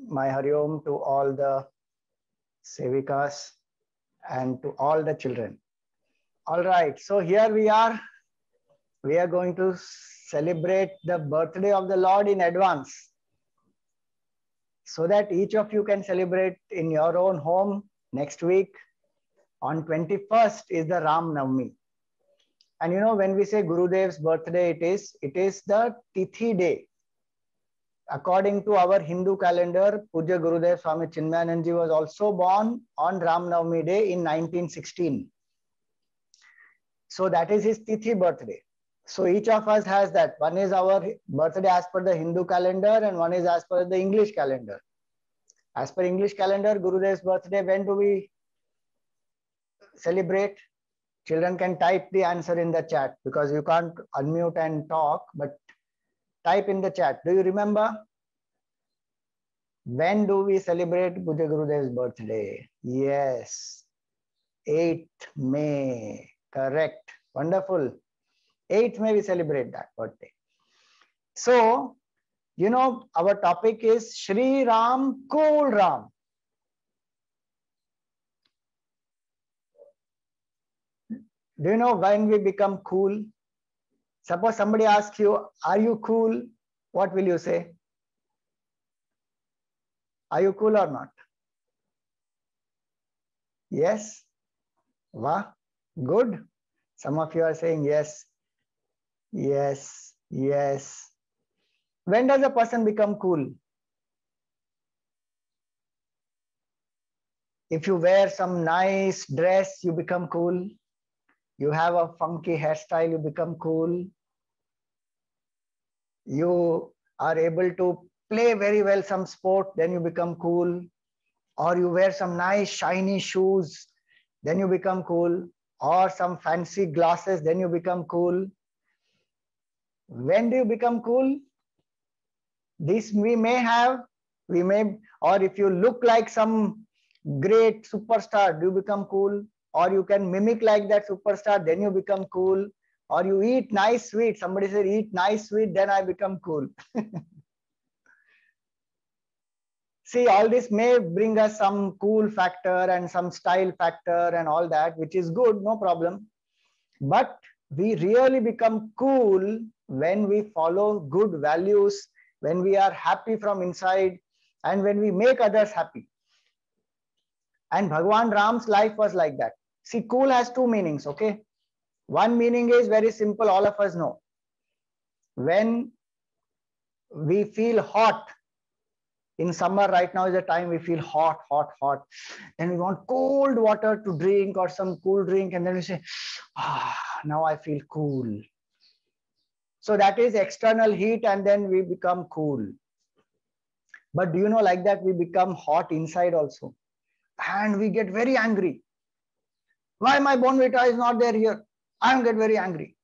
my Hari Om to all the Sevikas and to all the children. All right, so here we are. We are going to celebrate the birthday of the Lord in advance, so that each of you can celebrate in your own home next week. On 21st is the Ram Navami. And you know, when we say Gurudev's birthday, it is the Tithi day. According to our Hindu calendar, Pujya Gurudev Swami Chinmayananji was also born on Ram Navami day in 1916. So that is his Tithi birthday. So each of us has that. One is our birthday as per the Hindu calendar and one is as per the English calendar. As per English calendar, Gurudev's birthday, when do we celebrate? Children can type the answer in the chat because you can't unmute and talk, but type in the chat. Do you remember? When do we celebrate Pujya Gurudev's birthday? Yes. 8th May. Correct. Wonderful. 8th May we celebrate that birthday. So, you know, our topic is Shri Ram, Cool Ram. Do you know when we become cool? Suppose somebody asks you, are you cool? What will you say? Are you cool or not? Yes? Wow, good. Some of you are saying yes, yes, yes. When does a person become cool? If you wear some nice dress, you become cool. You have a funky hairstyle, you become cool. You are able to play very well some sport, then you become cool. Or you wear some nice shiny shoes, then you become cool. Or some fancy glasses, then you become cool. When do you become cool? This we may, or if you look like some great superstar, do you become cool? Or you can mimic like that superstar, then you become cool. Or you eat nice sweet, somebody said eat nice sweet, then I become cool. See, all this may bring us some cool factor and some style factor and all that, which is good, no problem. But we really become cool when we follow good values, when we are happy from inside, and when we make others happy. And Bhagwan Ram's life was like that. See, cool has two meanings, okay? One meaning is very simple, all of us know. When we feel hot, in summer right now is the time we feel hot, hot, hot. Then we want cold water to drink or some cool drink, and then we say, now I feel cool. So that is external heat, and then we become cool. But do you know, like that we become hot inside also. And we get very angry. Why my Bonvita is not there here? I get very angry.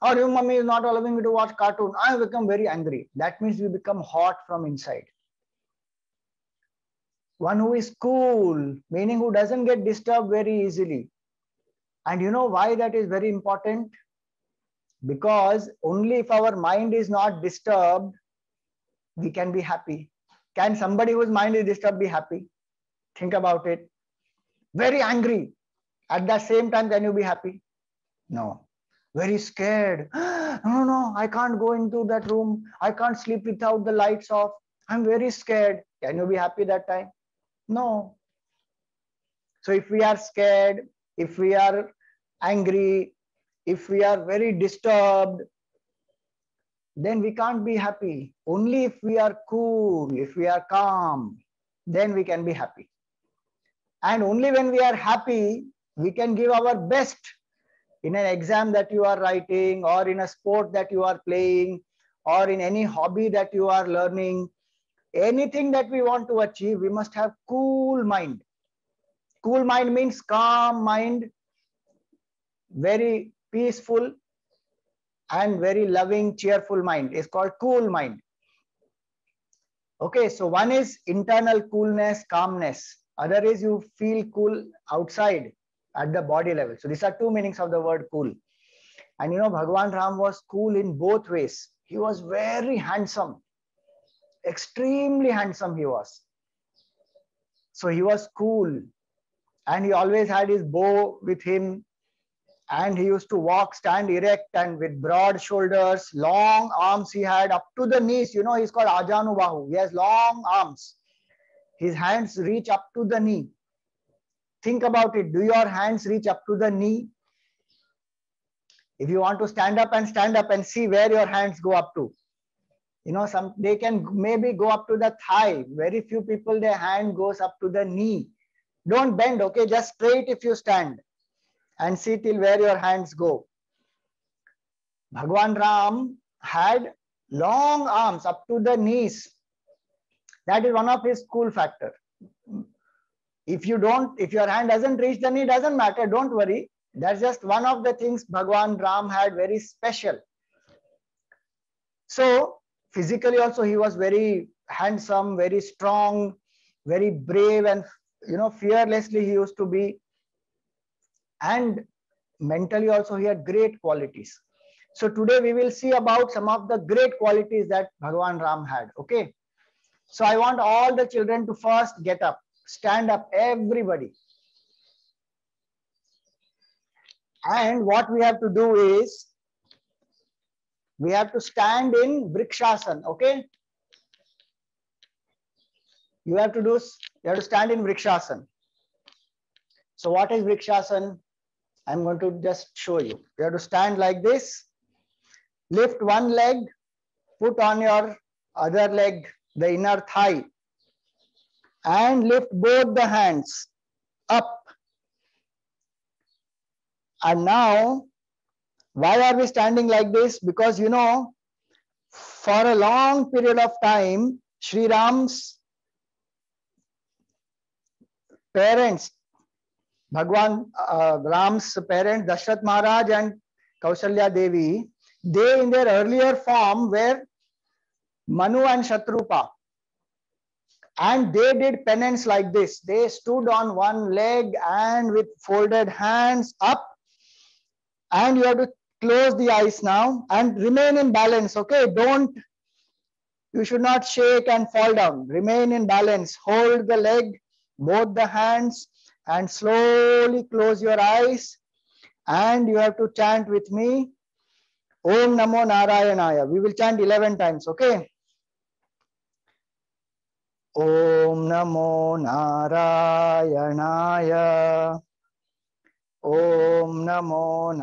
Or your mommy is not allowing me to watch cartoon. I become very angry. That means we become hot from inside. One who is cool, meaning who doesn't get disturbed very easily. And you know why that is very important? Because only if our mind is not disturbed, we can be happy. Can somebody whose mind is disturbed be happy? Think about it. Very angry. At the same time, can you be happy? No. Very scared. No, I can't go into that room. I can't sleep without the lights off. I'm very scared. Can you be happy that time? No. So if we are scared, if we are angry, if we are very disturbed, then we can't be happy. Only if we are cool, if we are calm, then we can be happy. And only when we are happy, we can give our best in an exam that you are writing, or in a sport that you are playing, or in any hobby that you are learning. Anything that we want to achieve, we must have cool mind. Cool mind means calm mind, very peaceful and very loving, cheerful mind is called cool mind. Okay, so one is internal coolness, calmness. Other is you feel cool outside at the body level. So these are two meanings of the word cool. And you know, Bhagwan Ram was cool in both ways. He was very handsome, extremely handsome he was. So he was cool, and he always had his bow with him, and he used to walk, stand erect and with broad shoulders, long arms he had up to the knees. You know, he's called Ajanubahu. He has long arms. His hands reach up to the knee. Think about it. Do your hands reach up to the knee? If you want to stand up and see where your hands go up to. You know, they can maybe go up to the thigh. Very few people, their hand goes up to the knee. Don't bend, okay? Just straight if you stand and see till where your hands go. Bhagwan Ram had long arms up to the knees. That is one of his cool factor. If your hand doesn't reach the knee, doesn't matter, don't worry. That's just one of the things Bhagwan Ram had very special. So physically also he was very handsome, very strong, very brave, and fearlessly he used to be. And mentally also he had great qualities. So today we will see about some of the great qualities that Bhagwan Ram had. Okay. So I want all the children to first get up, stand up, everybody. And what we have to do is, we have to stand in Vrikshasana, okay? You have to stand in Vrikshasana. So what is Vrikshasana? I'm going to just show you. You have to stand like this, lift one leg, put on your other leg, the inner thigh, and lift both the hands up. And now, why are we standing like this? Because, for a long period of time, Sri Ram's parents, Bhagwan Ram's parents, Dashrath Maharaj and Kausalya Devi, they in their earlier form were Manu and Shatrupa. And they did penance like this. They stood on one leg and with folded hands up. And you have to close the eyes now and remain in balance, okay? You should not shake and fall down. Remain in balance. Hold the leg, both the hands, and slowly close your eyes. And you have to chant with me, Om Namo Narayanaya. We will chant 11 times, okay? Om Namo Narayanaya. Om Namo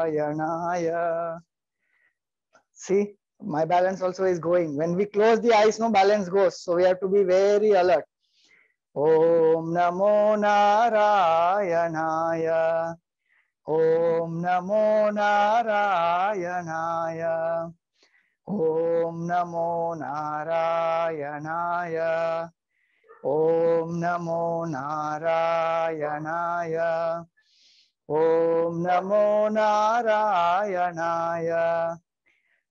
Narayanaya. See, my balance also is going. When we close the eyes, no balance goes. So we have to be very alert. Om Namo Narayanaya. Om Namo Narayanaya. Om Namo Narayanaya. Om Namo Narayanaya. Om Namo Narayanaya.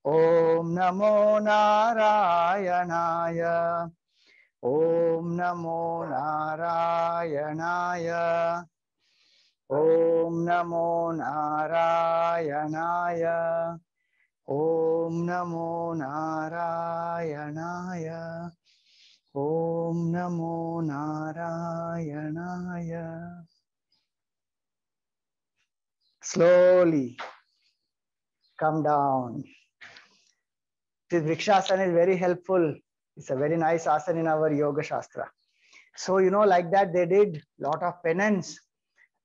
Om Namo Narayanaya. Om Namo Narayanaya. Om Namo Narayanaya. Om Namo Narayanaya. Om Namo Narayanaya. Slowly come down. This Vrikshasana is very helpful. It's a very nice asana in our Yoga Shastra. So, like that they did lot of penance,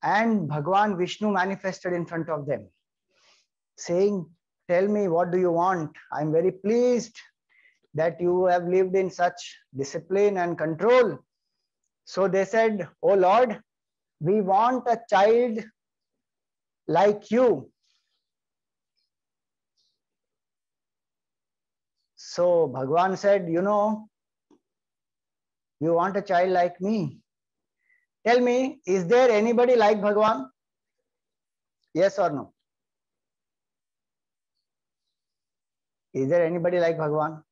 and Bhagwan Vishnu manifested in front of them, saying, tell me, what do you want? I'm very pleased that you have lived in such discipline and control. So they said, oh Lord, we want a child like you. So Bhagwan said, you want a child like me. Tell me, is there anybody like Bhagwan? Yes or no? Is there anybody like Bhagwan?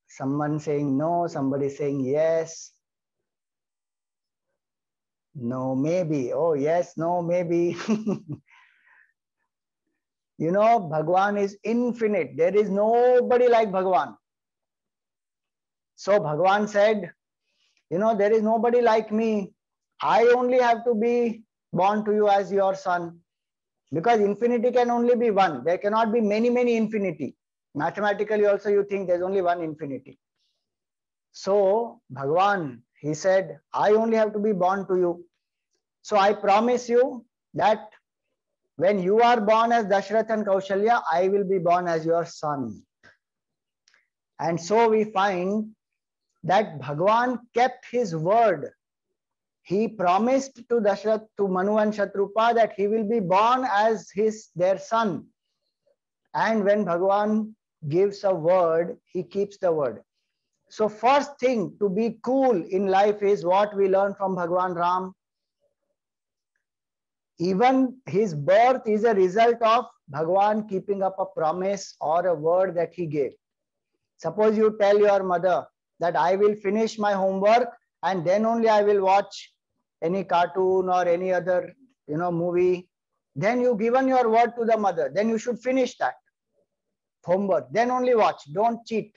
Someone saying no, somebody saying yes. No, maybe. Oh, yes, no, maybe. Bhagwan is infinite. There is nobody like Bhagwan. So Bhagavan said, there is nobody like me. I only have to be born to you as your son. Because infinity can only be one. There cannot be many, many infinity. Mathematically also you think there's only one infinity. So Bhagavan, he said, I only have to be born to you. So I promise you that when you are born as Dashrath and Kaushalya, I will be born as your son. And so we find that Bhagavan kept his word. He promised to Dashrath, to Manu and Shatrupa, that he will be born as their son. And when Bhagavan gives a word, he keeps the word. So first thing to be cool in life is what we learn from Bhagavan Ram. Even his birth is a result of Bhagavan keeping up a promise or a word that he gave. Suppose you tell your mother that I will finish my homework and then only I will watch any cartoon or any other movie. Then you've given your word to the mother. Then you should finish that homework. Then only watch. Don't cheat.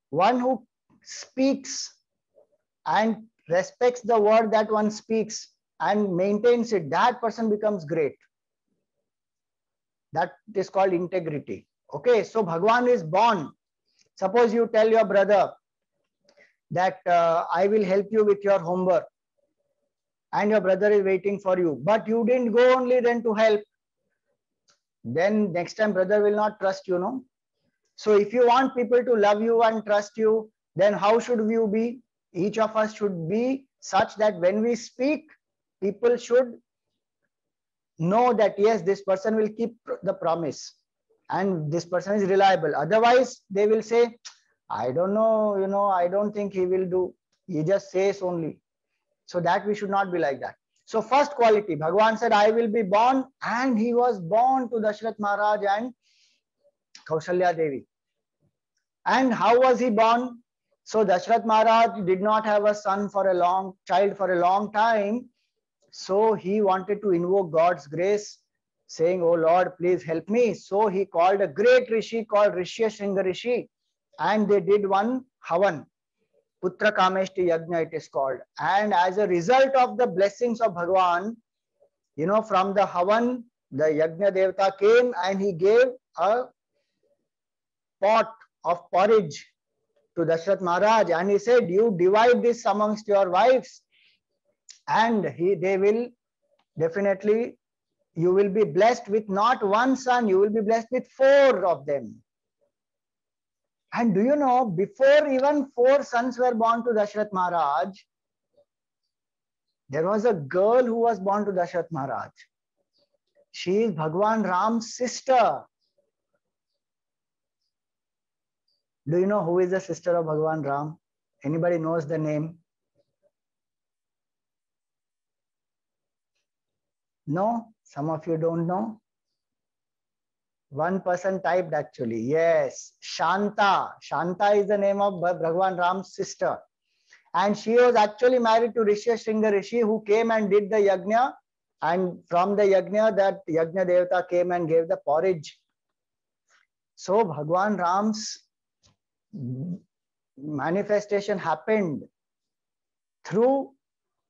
One who speaks and respects the word that one speaks and maintains it, that person becomes great. That is called integrity. Okay, so Bhagavan is born. Suppose you tell your brother that I will help you with your homework, and your brother is waiting for you, but you didn't go only then to help. Then next time brother will not trust you, So if you want people to love you and trust you, then how should you be? Each of us should be such that when we speak, people should know that yes, this person will keep the promise and this person is reliable. Otherwise, they will say, I don't know, I don't think he will do. He just says only. So that we should not be like that. So first quality, Bhagavan said, I will be born, and he was born to Dashrath Maharaj and Kaushalya Devi. And how was he born? So Dashrath Maharaj did not have a child for a long time. So he wanted to invoke God's grace, saying, oh Lord, please help me. So he called a great Rishi called Rishya Shringa Rishi, and they did one Havan. Putra Kameshti Yajna it is called. And as a result of the blessings of Bhagavan, from the Havan, the Yajna Devata came and he gave a pot of porridge to Dashrath Maharaj, and he said, you divide this amongst your wives, and they will definitely, you will be blessed with not one son, you will be blessed with 4 of them. And do you know, before even 4 sons were born to Dashrath Maharaj, there was a girl who was born to Dashrath Maharaj. She is Bhagavan Ram's sister. Do you know who is the sister of Bhagavan Ram? Anybody knows the name? No? Some of you don't know? One person typed actually. Yes, Shanta. Shanta is the name of Bhagavan Ram's sister. And she was actually married to Rishya Shringa Rishi, who came and did the yajna. And from the yajna, that Yajna Devata came and gave the porridge. So Bhagavan Ram's manifestation happened through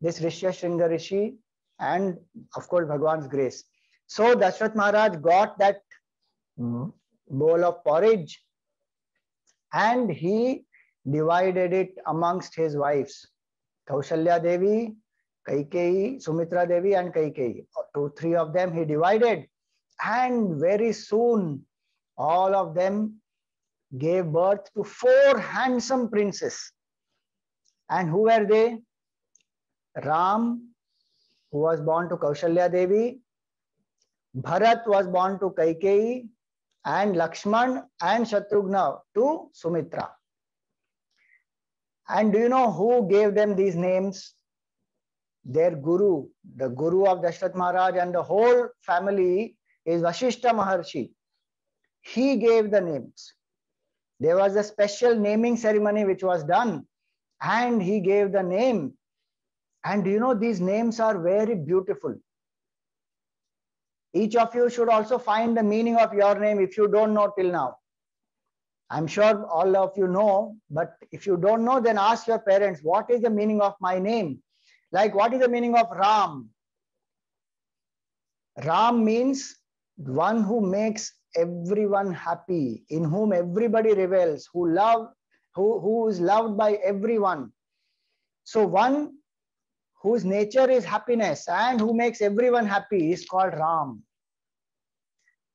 this Rishya Shringa Rishi and of course Bhagavan's grace. So Dashrath Maharaj got that bowl of porridge and he divided it amongst his wives. Kaushalya Devi, Kaikeyi, Sumitra Devi and Kaikeyi. 2-3 of them he divided, and very soon all of them gave birth to 4 handsome princes. And who were they? Ram, who was born to Kaushalya Devi, Bharat was born to Kaikeyi, and Lakshman and Shatrughna to Sumitra. And do you know who gave them these names? Their guru, the guru of Dashrath Maharaj and the whole family is Vashishta Maharshi. He gave the names. There was a special naming ceremony which was done, and he gave the name. And you know, these names are very beautiful. Each of you should also find the meaning of your name if you don't know till now. I'm sure all of you know, but if you don't know, then ask your parents, what is the meaning of my name? Like, what is the meaning of Ram? Ram means one who makes everyone happy, in whom everybody revels, who is loved by everyone. So one whose nature is happiness and who makes everyone happy is called Ram.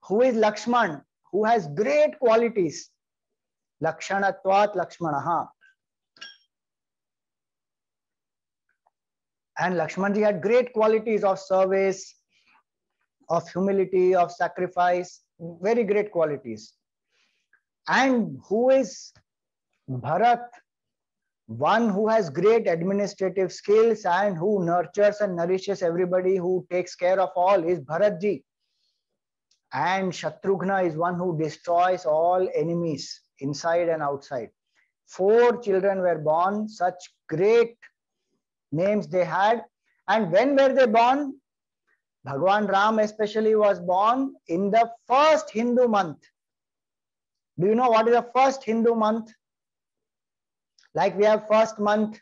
Who is Lakshman? Who has great qualities. Lakshanatvat Lakshmanaha. And Lakshmanji had great qualities of service, of humility, of sacrifice, very great qualities. And who is Bharat? One who has great administrative skills and who nurtures and nourishes everybody, who takes care of all, is Bharatji. And Shatrughna is one who destroys all enemies inside and outside. 4 children were born, such great names they had. And when were they born? Bhagwan Ram especially was born in the first Hindu month. Do you know what is the first Hindu month? Like we have first month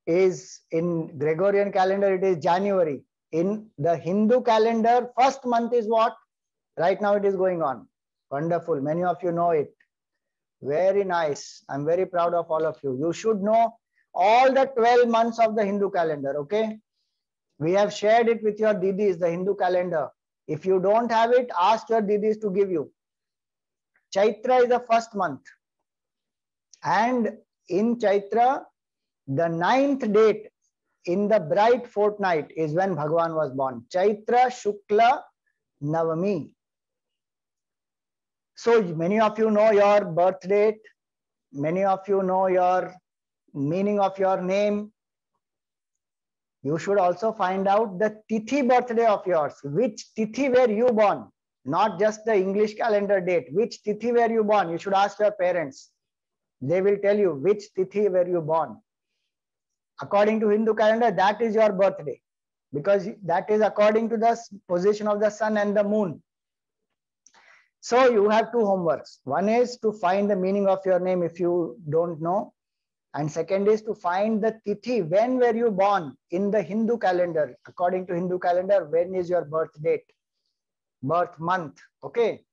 is in Gregorian calendar, it is January. In the Hindu calendar, first month is what? Right now it is going on. Wonderful. Many of you know it. Very nice. I'm very proud of all of you. You should know all the 12 months of the Hindu calendar, okay? We have shared it with your didis, the Hindu calendar. If you don't have it, ask your didis to give you. Chaitra is the first month. And in Chaitra, the 9th date in the bright fortnight is when Bhagwan was born. Chaitra Shukla Navami. So many of you know your birth date. Many of you know your meaning of your name. You should also find out the Tithi birthday of yours. Which Tithi were you born? Not just the English calendar date. Which Tithi were you born? You should ask your parents. They will tell you which Tithi were you born. According to Hindu calendar, that is your birthday. Because that is according to the position of the sun and the moon. So you have 2 homeworks. One is to find the meaning of your name if you don't know. And second is to find the Tithi. When were you born in the Hindu calendar? According to Hindu calendar, when is your birth date? Birth month. Okay.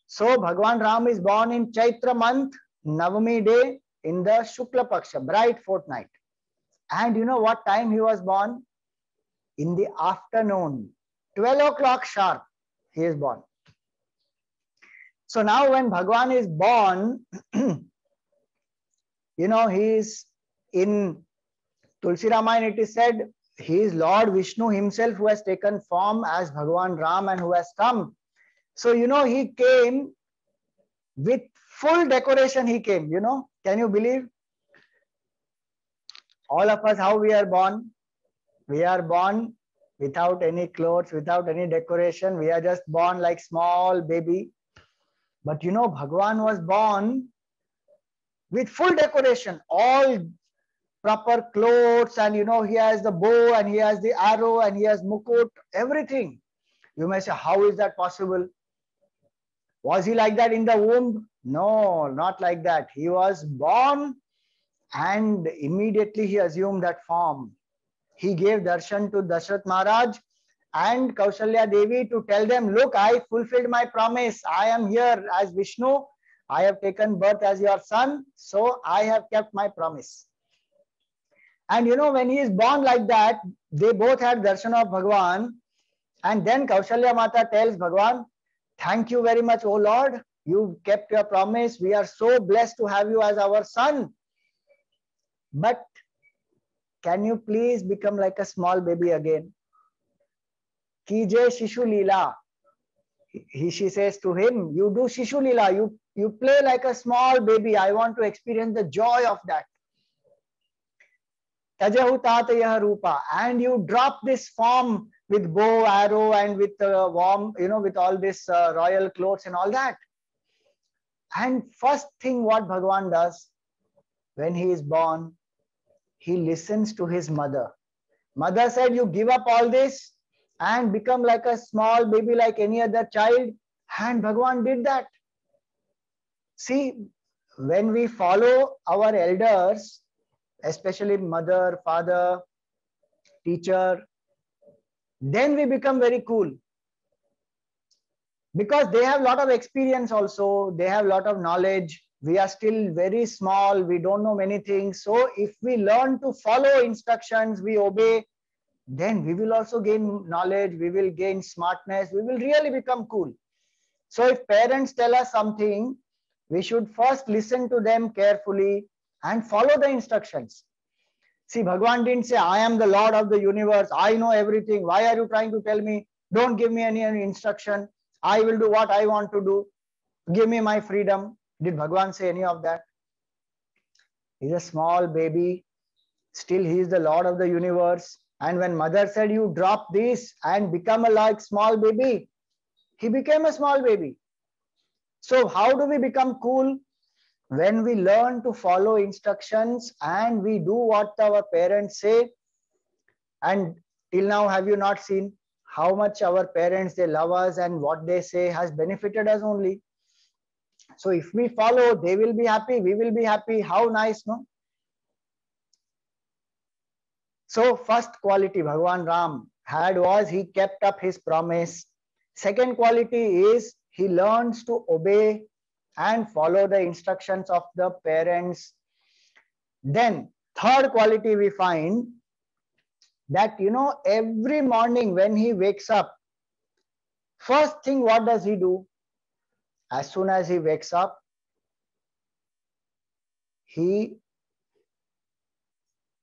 So Bhagwan Ram is born in Chaitra month, Navami day in the Shukla Paksha, bright fortnight. And you know what time he was born? In the afternoon. 12 o'clock sharp, he is born. So now when Bhagwan is born, you know, he is in Tulsi Ramayana, it is said, he is Lord Vishnu himself who has taken form as Bhagwan Ram and who has come. So, you know, he came with full decoration, he came, you know. Can you believe? All of us, how we are born? We are born without any clothes, without any decoration. We are just born like small baby. But you know, Bhagwan was born with full decoration, all proper clothes, and you know, he has the bow and he has the arrow and he has mukut, everything. You may say, how is that possible? Was he like that in the womb? No, not like that. He was born and immediately he assumed that form. He gave darshan to Dashrath Maharaj and Kaushalya Devi to tell them, look, I fulfilled my promise. I am here as Vishnu. I have taken birth as your son. So I have kept my promise. And you know, when he is born like that, they both had darshan of Bhagwan. And then Kaushalya Mata tells Bhagwan, thank you very much, O Lord. You kept your promise. We are so blessed to have you as our son. But can you please become like a small baby again? Kije Shishu Leela. She says to him, you do Shishu Leela. You play like a small baby. I want to experience the joy of that. Tajahu Tatayah Rupa. And you drop this form with bow, arrow, and with warm, you know, with all this royal clothes and all that. And first thing what Bhagwan does when he is born, he listens to his mother. Mother said, you give up all this and become like a small baby like any other child. And Bhagwan did that. See, when we follow our elders, especially mother, father, teacher, then we become very cool, because they have a lot of experience also, they have a lot of knowledge. We are still very small, we don't know many things. So if we learn to follow instructions, we obey, then we will also gain knowledge, we will gain smartness, we will really become cool. So if parents tell us something, we should first listen to them carefully and follow the instructions. See, Bhagwan didn't say, I am the Lord of the universe, I know everything. Why are you trying to tell me? Don't give me any instruction. I will do what I want to do. Give me my freedom. Did Bhagwan say any of that? He's a small baby. Still, he is the Lord of the universe. And when mother said, you drop this and become a like small baby, he became a small baby. So how do we become cool? When we learn to follow instructions and we do what our parents say. And till now, have you not seen how much our parents, they love us, and what they say has benefited us only? So if we follow, they will be happy, we will be happy. How nice, no? So first quality Bhagwan Ram had was he kept up his promise. Second quality is he learns to obey and follow the instructions of the parents. Then third quality we find that, every morning when he wakes up, first thing, what does he do? As soon as he wakes up, he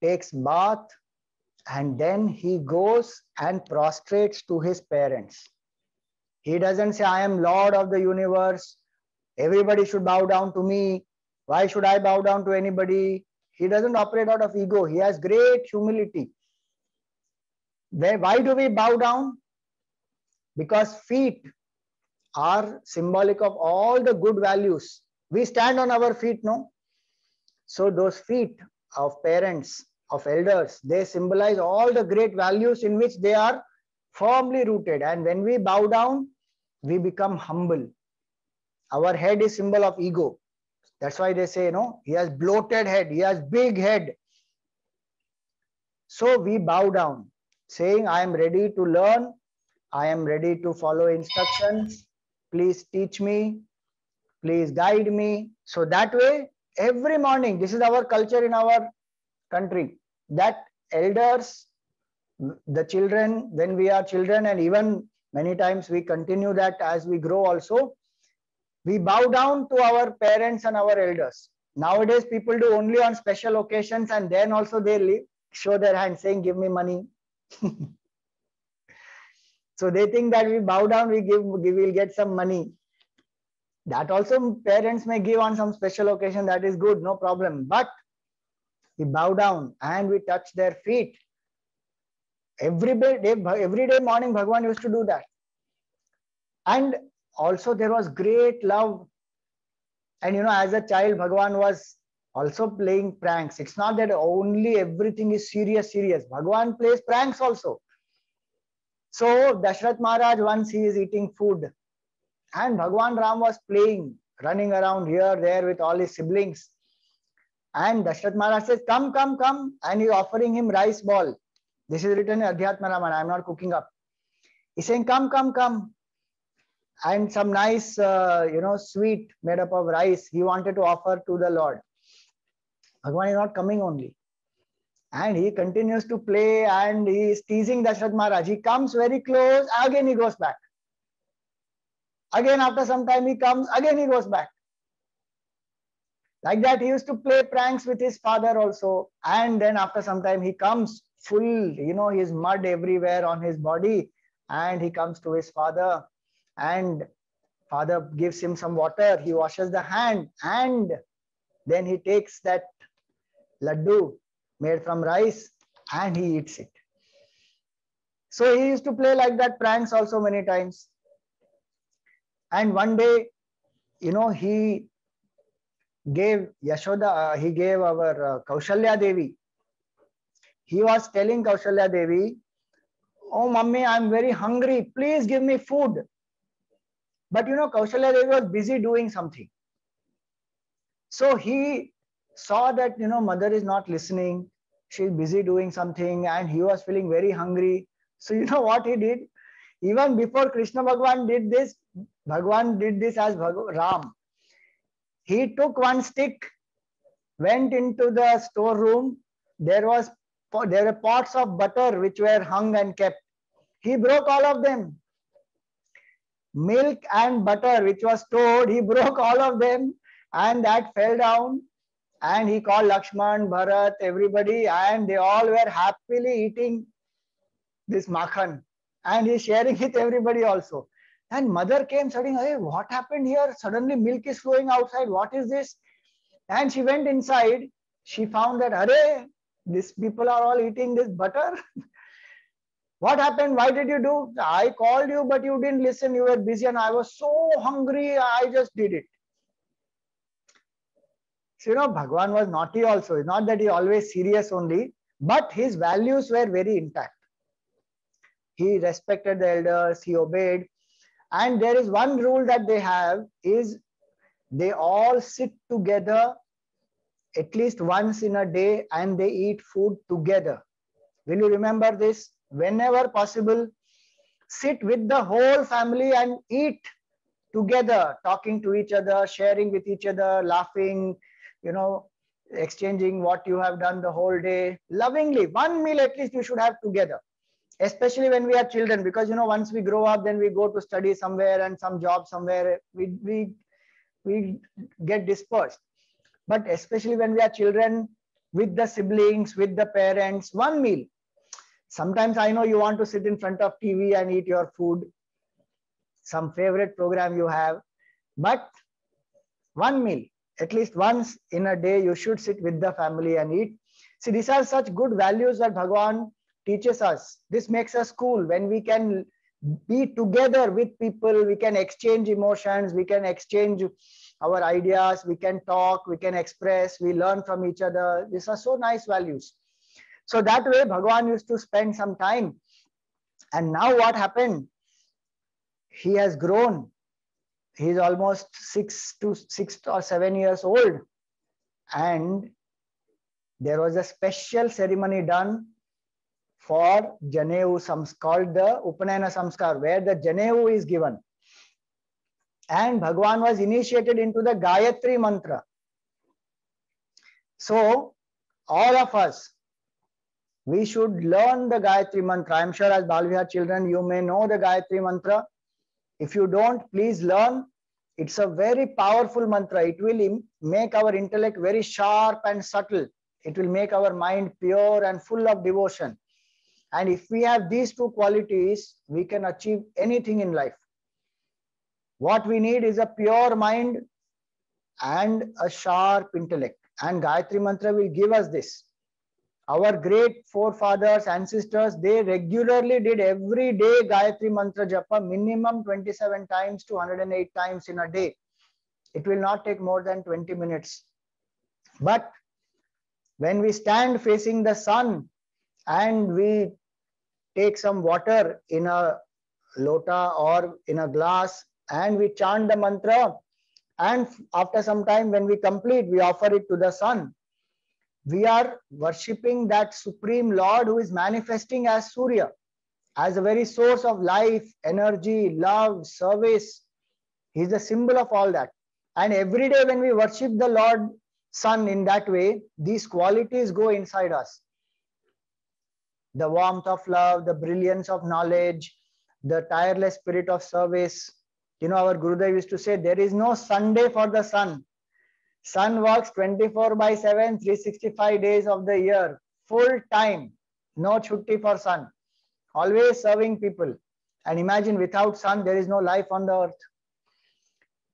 takes bath and then he goes and prostrates to his parents. He doesn't say, I am Lord of the universe, everybody should bow down to me. Why should I bow down to anybody? He doesn't operate out of ego. He has great humility. Why do we bow down? Because feet are symbolic of all the good values. We stand on our feet, no? So those feet of parents, of elders, they symbolize all the great values in which they are firmly rooted. And when we bow down, we become humble. Our head is symbol of ego. That's why they say, he has bloated head, he has big head. So we bow down, saying, I am ready to learn, I am ready to follow instructions. Please teach me, please guide me. So that way, every morning, this is our culture in our country, that elders, the children, when we are children, and even many times we continue that as we grow also, we bow down to our parents and our elders. Nowadays, people do only on special occasions, and then also they show their hand saying, give me money. So they think that we bow down, we'll get some money. That also parents may give on some special occasion, that is good, no problem. But we bow down and we touch their feet. Every day morning, Bhagwan used to do that. And also there was great love. And as a child, Bhagwan was also playing pranks. It's not that only everything is serious. Bhagwan plays pranks also. So Dashrath Maharaj, once he is eating food, and Bhagwan Ram was playing, running around here, there with all his siblings. And Dashrath Maharaj says, come, come, come. And he's offering him rice ball. This is written in Adhyatma Ramayana. I'm not cooking up. He's saying, come, come, come. And some nice, sweet made up of rice he wanted to offer to the Lord. Bhagwan is not coming only. And he continues to play and he is teasing Dashrath Maharaj. He comes very close, again he goes back. Again, after some time he comes, again he goes back. Like that, he used to play pranks with his father also. And then after some time he comes full, his mud everywhere on his body. And he comes to his father. And father gives him some water. He washes the hand. And then he takes that laddu made from rice and he eats it. So he used to play like that pranks also many times. And one day, he gave Yashoda, he gave our Kaushalya Devi. He was telling Kaushalya Devi, oh mummy, I'm very hungry, please give me food. But Kaushalya Devi was busy doing something. So he saw that, mother is not listening. She's busy doing something and he was feeling very hungry. So you know what he did? Even before Krishna Bhagwan did this, Bhagwan did this as Ram. He took one stick, went into the storeroom. There were pots of butter which were hung and kept. He broke all of them. Milk and butter which was stored, he broke all of them, and that fell down. And he called Lakshman, Bharat, everybody, and they all were happily eating this makhan. And he's sharing with everybody also. And mother came suddenly, hey, what happened here? Suddenly milk is flowing outside. What is this? And she went inside. She found that, arey, these people are all eating this butter. What happened? Why did you do? I called you, but you didn't listen. You were busy and I was so hungry. I just did it. So, Bhagwan was naughty also. It's not that he always serious only, but his values were very intact. He respected the elders, he obeyed. And there is one rule that they have is they all sit together at least once in a day and they eat food together. Will you remember this? Whenever possible, sit with the whole family and eat together, talking to each other, sharing with each other, laughing, exchanging what you have done the whole day. Lovingly, one meal at least you should have together. Especially when we are children, because once we grow up, then we go to study somewhere and some job somewhere, we get dispersed. But especially when we are children, with the siblings, with the parents, one meal. Sometimes I know you want to sit in front of TV and eat your food, some favorite program you have, but one meal, at least once in a day, you should sit with the family and eat. See, these are such good values that Bhagwan teaches us. This makes us cool when we can be together with people, we can exchange emotions, we can exchange our ideas, we can talk, we can express, we learn from each other. These are so nice values. So that way Bhagwan used to spend some time. And now what happened? He has grown. He's almost 6 or 7 years old. And there was a special ceremony done for Janevu, called the Upanayana Samskar, where the Janevu is given. And Bhagwan was initiated into the Gayatri Mantra. So, all of us, we should learn the Gayatri Mantra. I am sure as Balvihar children, you may know the Gayatri Mantra. If you don't, please learn. It's a very powerful mantra. It will make our intellect very sharp and subtle. It will make our mind pure and full of devotion. And if we have these two qualities, we can achieve anything in life. What we need is a pure mind and a sharp intellect. And Gayatri Mantra will give us this. Our great forefathers, ancestors, they regularly did every day Gayatri Mantra Japa, minimum 27 times to 108 times in a day. It will not take more than 20 minutes. But when we stand facing the sun and we take some water in a lota or in a glass and we chant the mantra, and after some time when we complete, we offer it to the sun. We are worshipping that Supreme Lord who is manifesting as Surya, as a very source of life, energy, love, service. He is the symbol of all that. And every day when we worship the Lord Sun in that way, these qualities go inside us. The warmth of love, the brilliance of knowledge, the tireless spirit of service. Our Gurudev used to say, there is no Sunday for the sun. Sun works 24/7, 365 days of the year, full time, no chutti for sun, always serving people. And imagine without sun, there is no life on the earth.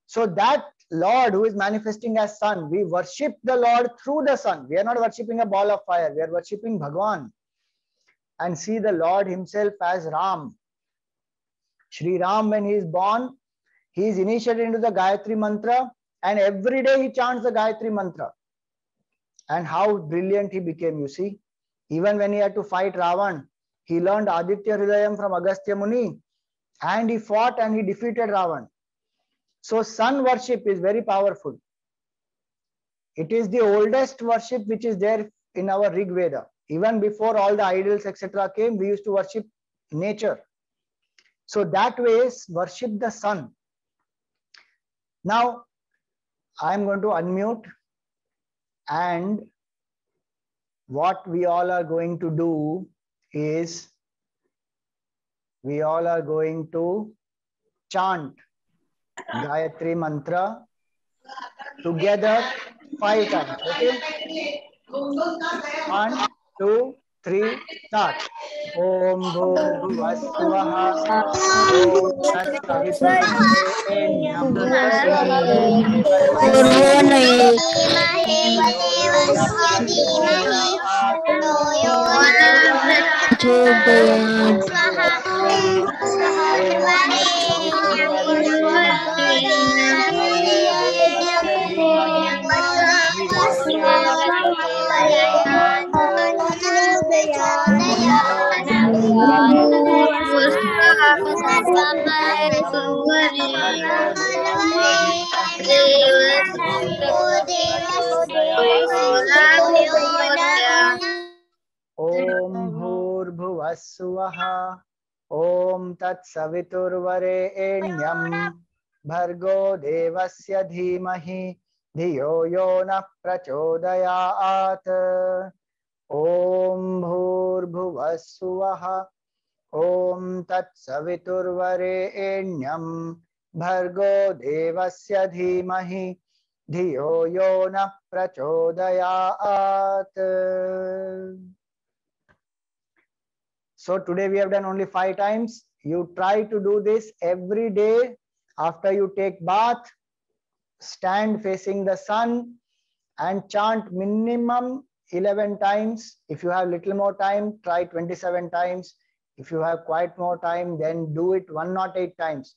So that Lord who is manifesting as sun, we worship the Lord through the sun. We are not worshipping a ball of fire, we are worshipping Bhagwan. And see the Lord himself as Ram. Shri Ram, when he is born, he is initiated into the Gayatri Mantra. And every day he chants the Gayatri Mantra. And how brilliant he became, you see. Even when he had to fight Ravan, he learned Aditya Hridayam from Agastya Muni. And he fought and he defeated Ravan. So sun worship is very powerful. It is the oldest worship which is there in our Rig Veda. Even before all the idols, etc. came, we used to worship nature. So that way, worship the sun. Now, I am going to unmute, and what we all are going to do is we all are going to chant Gayatri Mantra together 5 times. Okay? 1, 2, 3, start. Om Bhurvasvaha Om Tatsaviturvarenyam Bhargo Devasya Om Bhurvasvaha Om Tatsaviturvarenyam Bhargo Devasya Dhimahi Dhiyo Yo Na Prachodayat. Om Bhurvasvaha Om Tatsaviturvarenyam Bhargo Devasya Dhimahi Dhiyo Yo Na Prachodayat. So today we have done only 5 times. You try to do this every day after you take bath. Stand facing the sun and chant minimum 11 times. If you have little more time, try 27 times. If you have quite more time, then do it 108 times.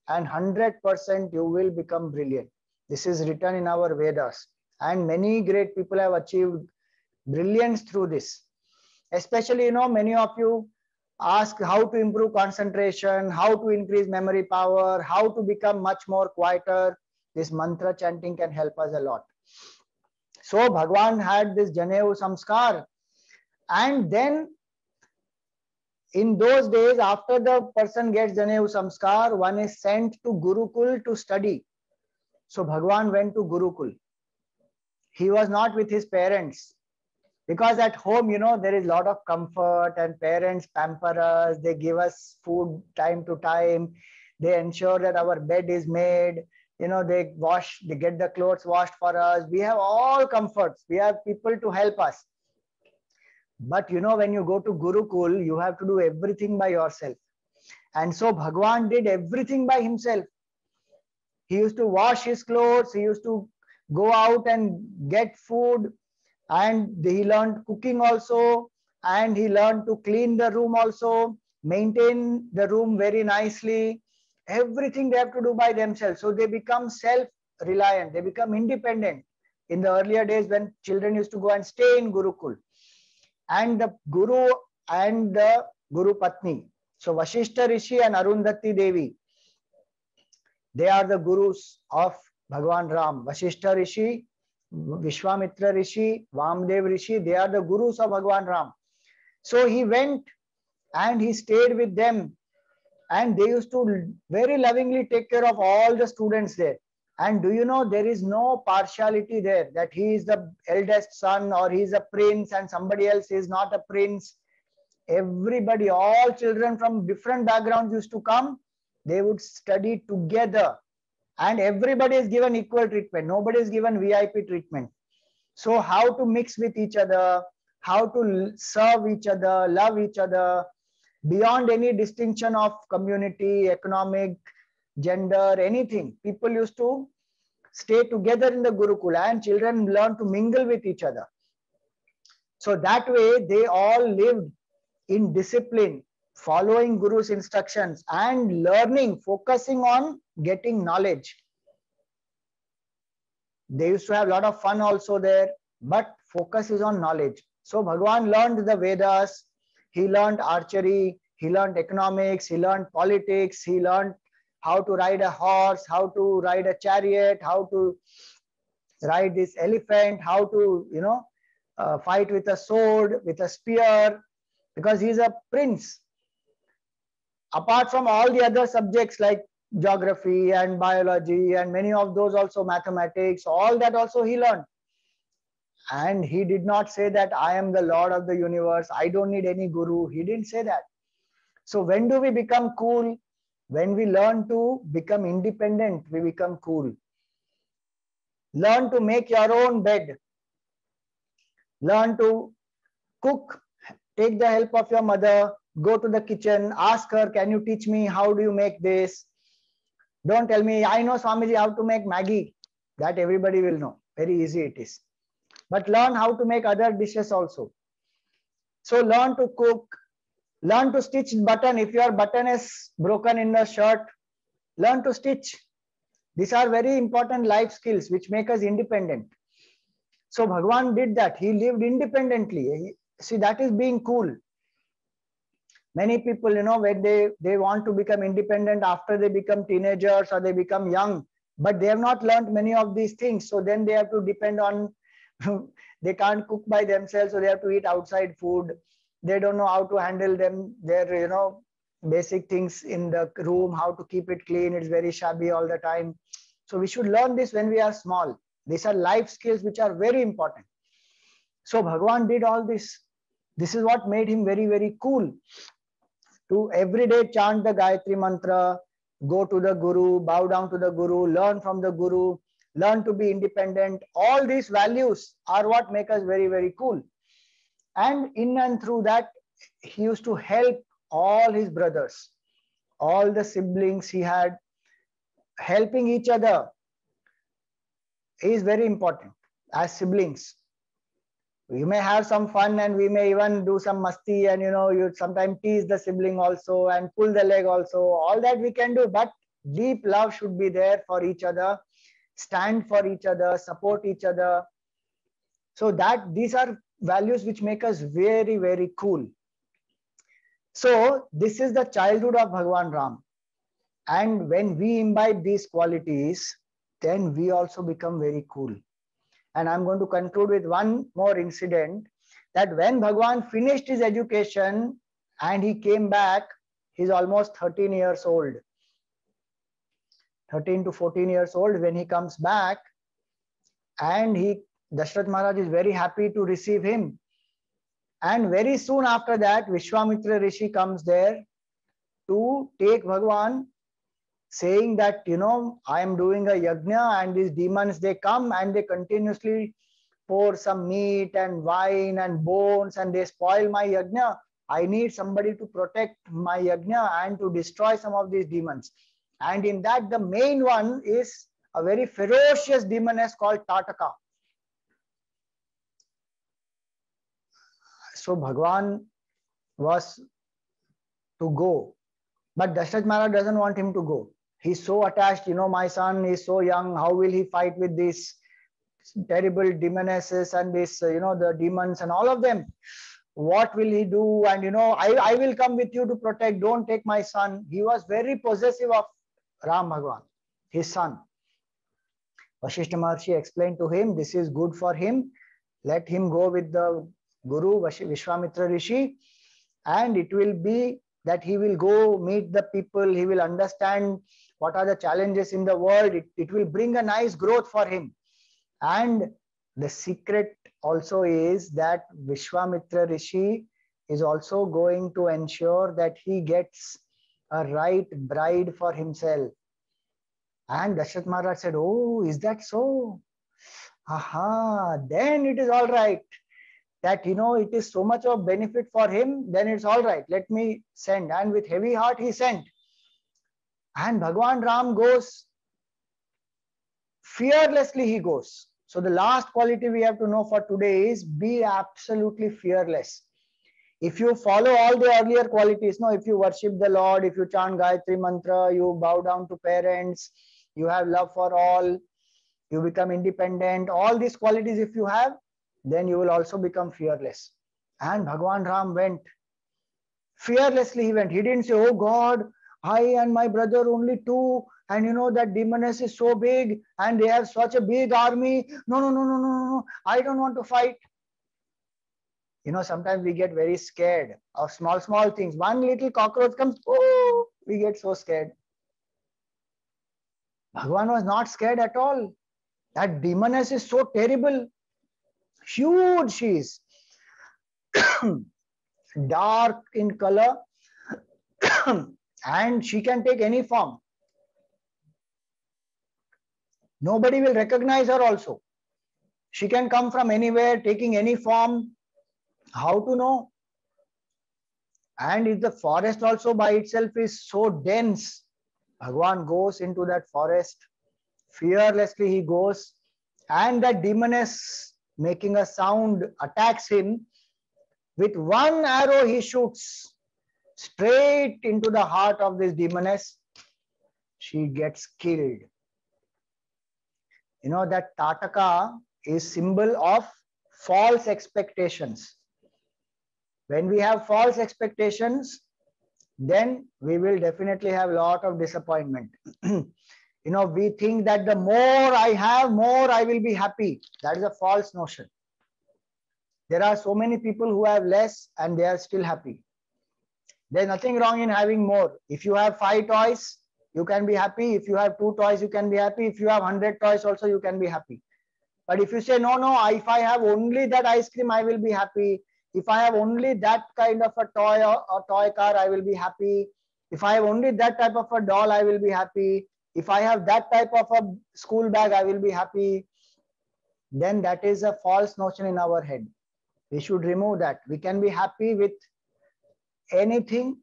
And 100% you will become brilliant. This is written in our Vedas. And many great people have achieved brilliance through this. Especially, many of you ask how to improve concentration, how to increase memory power, how to become much more quieter. This mantra chanting can help us a lot. So Bhagwan had this Janevu Samskar, and then in those days, after the person gets Janevu Samskar, one is sent to Gurukul to study. So Bhagwan went to Gurukul. He was not with his parents. Because at home, there is a lot of comfort and parents pamper us. They give us food time to time. They ensure that our bed is made. They get the clothes washed for us. We have all comforts. We have people to help us. But when you go to Gurukul, you have to do everything by yourself. And so Bhagwan did everything by himself. He used to wash his clothes. He used to go out and get food. And he learned cooking also, and he learned to clean the room also, maintain the room very nicely. Everything they have to do by themselves. So they become self-reliant. They become independent. In the earlier days when children used to go and stay in Gurukul. And the Guru and the Guru Patni. So Vashishta Rishi and Arundhati Devi. They are the Gurus of Bhagwan Ram. Vashishta Rishi, Vishwamitra Rishi, Vamdev Rishi, they are the Gurus of Bhagwan Ram. So he went and he stayed with them, and they used to very lovingly take care of all the students there. And do you know, there is no partiality there, that he is the eldest son or he is a prince and somebody else is not a prince. Everybody, all children from different backgrounds used to come. They would study together. And everybody is given equal treatment. Nobody is given VIP treatment. So how to mix with each other, how to serve each other, love each other, beyond any distinction of community, economic, gender, anything. People used to stay together in the Gurukula, and children learn to mingle with each other. So that way they all lived in discipline, following Guru's instructions and learning, focusing on getting knowledge. They used to have a lot of fun also there, but focus is on knowledge. So Bhagwan learned the Vedas, he learned archery, he learned economics, he learned politics, he learned how to ride a horse, how to ride a chariot, how to ride this elephant, how to, fight with a sword, with a spear, because he's a prince. Apart from all the other subjects like geography and biology and many of those, also mathematics, all that also he learned. And he did not say that I am the Lord of the universe, I don't need any guru. He didn't say that. So when do we become cool? When we learn to become independent, we become cool. Learn to make your own bed. Learn to cook. Take the help of your mother. Go to the kitchen. Ask her, can you teach me? How do you make this? Don't tell me, I know Swamiji how to make Maggi. That everybody will know. Very easy it is. But learn how to make other dishes also. So learn to cook. Learn to stitch button. If your button is broken in the shirt, learn to stitch. These are very important life skills which make us independent. So Bhagwan did that. He lived independently. See, that is being cool. Many people, when they want to become independent after they become teenagers or they become young, but they have not learned many of these things. So then they have to depend on, they can't cook by themselves, so they have to eat outside food. They don't know how to handle their basic things in the room, how to keep it clean. It's very shabby all the time. So we should learn this when we are small. These are life skills which are very important. So Bhagwan did all this. This is what made him very, very cool. To every day chant the Gayatri Mantra, go to the Guru, bow down to the Guru, learn from the Guru, learn to be independent. All these values are what make us very, very cool. And in and through that, he used to help all his brothers, all the siblings he had. Helping each other is very important as siblings. We may have some fun and we may even do some masti, and you sometimes tease the sibling also and pull the leg also. All that we can do, but deep love should be there for each other. Stand for each other, support each other. So that these are values which make us very, very cool. So this is the childhood of Bhagwan Ram. And when we imbibe these qualities, then we also become very cool. And I'm going to conclude with one more incident, that when Bhagwan finished his education and he came back, he's almost 13 years old. 13 to 14 years old when he comes back, and Dashrath Maharaj is very happy to receive him. And very soon after that, Vishwamitra Rishi comes there to take Bhagwan, saying that, I am doing a yajna and these demons, they come and they continuously pour some meat and wine and bones and they spoil my yajna. I need somebody to protect my yajna and to destroy some of these demons. And in that, the main one is a very ferocious demoness called Tataka. So Bhagwan was to go, but Dashrath Maharaj doesn't want him to go. He's so attached, my son is so young, how will he fight with these terrible demonesses and this, the demons and all of them? What will he do? And, I will come with you to protect, don't take my son. He was very possessive of Ram Bhagwan, his son. Vasishtha Maharshi explained to him, this is good for him. Let him go with the Guru, Vishwamitra Rishi, and it will be that he will go meet the people, he will understand what are the challenges in the world. It will bring a nice growth for him. And the secret also is that Vishwamitra Rishi is also going to ensure that he gets a right bride for himself. And Dashrath Maharaj said, oh, is that so? Aha, then it is all right. That, it is so much of benefit for him, then it's all right. Let me send. And with heavy heart, he sent. And Bhagwan Ram goes, fearlessly he goes. So the last quality we have to know for today is be absolutely fearless. If you follow all the earlier qualities, if you worship the Lord, if you chant Gayatri Mantra, you bow down to parents, you have love for all, you become independent, all these qualities if you have, then you will also become fearless. And Bhagwan Ram went. Fearlessly he went. He didn't say, oh God, I and my brother only two, and you know that demoness is so big and they have such a big army. No, no, no, no, no, no, no. I don't want to fight. You know, sometimes we get very scared of small, small things. One little cockroach comes, oh, we get so scared. Bhagavan was not scared at all. That demoness is so terrible. Huge she is. Dark in color. And she can take any form. Nobody will recognize her also. She can come from anywhere, taking any form. How to know? And if the forest also by itself is so dense, Bhagavan goes into that forest. Fearlessly he goes. And that demoness making a sound attacks him. With one arrow he shoots straight into the heart of this demoness. She gets killed. You know that Tataka is symbol of false expectations. When we have false expectations, then we will definitely have a lot of disappointment. You know, we think that the more I have, more I will be happy. That is a false notion. There are so many people who have less and they are still happy. There's nothing wrong in having more. If you have 5 toys, you can be happy. If you have 2 toys, you can be happy. If you have 100 toys also, you can be happy. But if you say, no, no, if I have only that ice cream, I will be happy. If I have only that kind of a toy or a toy car, I will be happy. If I have only that type of a doll, I will be happy. If I have that type of a school bag, I will be happy. Then that is a false notion in our head. We should remove that. We can be happy with anything.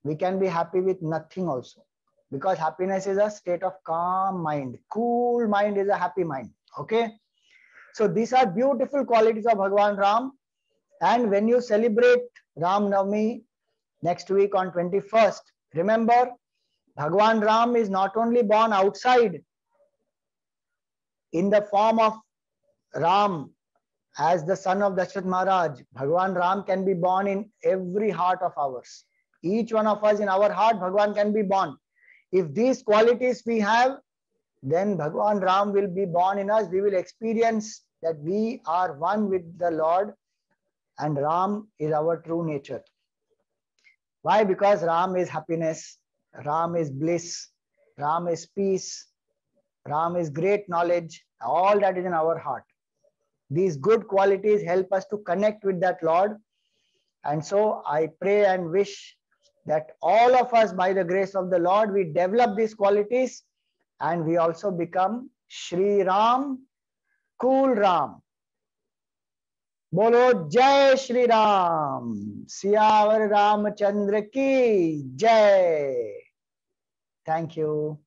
We can be happy with nothing also. Because happiness is a state of calm mind. Cool mind is a happy mind. Okay. So these are beautiful qualities of Bhagavan Ram. And when you celebrate Ram Navami next week on 21st, remember Bhagavan Ram is not only born outside in the form of Ram as the son of Dashrath Maharaj. Bhagavan Ram can be born in every heart of ours. Each one of us in our heart, Bhagavan can be born. If these qualities we have, then Bhagavan Ram will be born in us. We will experience that we are one with the Lord and Ram is our true nature. Why? Because Ram is happiness, Ram is bliss, Ram is peace, Ram is great knowledge. All that is in our heart. These good qualities help us to connect with that Lord. And so I pray and wish that all of us, by the grace of the Lord, we develop these qualities and we also become Shri Ram, Cool Ram. बोलो जय श्री राम, सियावर रामचंद्र की जय. Thank you.